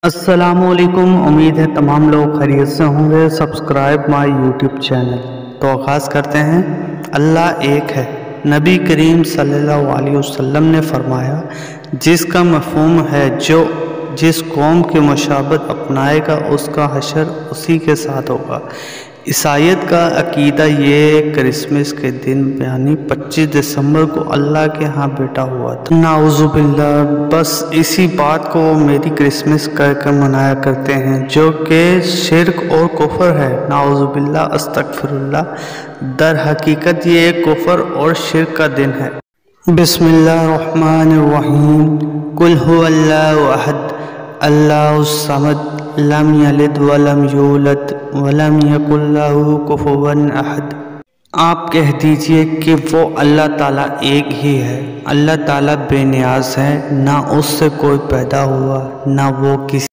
अस्सलामुअलैकुम। उम्मीद है तमाम लोग खैरियत से होंगे। Subscribe my YouTube channel. तो आगाज़ करते हैं। अल्लाह एक है। नबी करीम सल्लल्लाहु अलैहि वसल्लम ने फरमाया, जिसका मफ़हूम है जो जिस कौम की मुशाबत अपनाएगा उसका हशर उसी के साथ होगा। ईसाईयत का अकीदा ये क्रिसमस के दिन यानी 25 दिसंबर को अल्लाह के यहाँ बेटा हुआ था। नाउज़ुबिल्लाह, बस इसी बात को मेरी क्रिसमस कर मनाया करते हैं, जो कि शिर्क और कुफर है। नाउज़ुबिल्लाह, अस्तगफिरुल्लाह। दर हकीकत ये कुफर और शिर्क का दिन है। बिस्मिल्लाहिर्रहमानिर्रहीम। कुल हुवल्लाहु अहद अल्लाहुस समद लम यलिद वलम यूलद वलम यकुल लहू कुफुवन अहद। आप कह दीजिए कि वो अल्लाह ताला एक ही है। अल्लाह ताला बेनियाज है, ना उससे कोई पैदा हुआ, ना वो किसी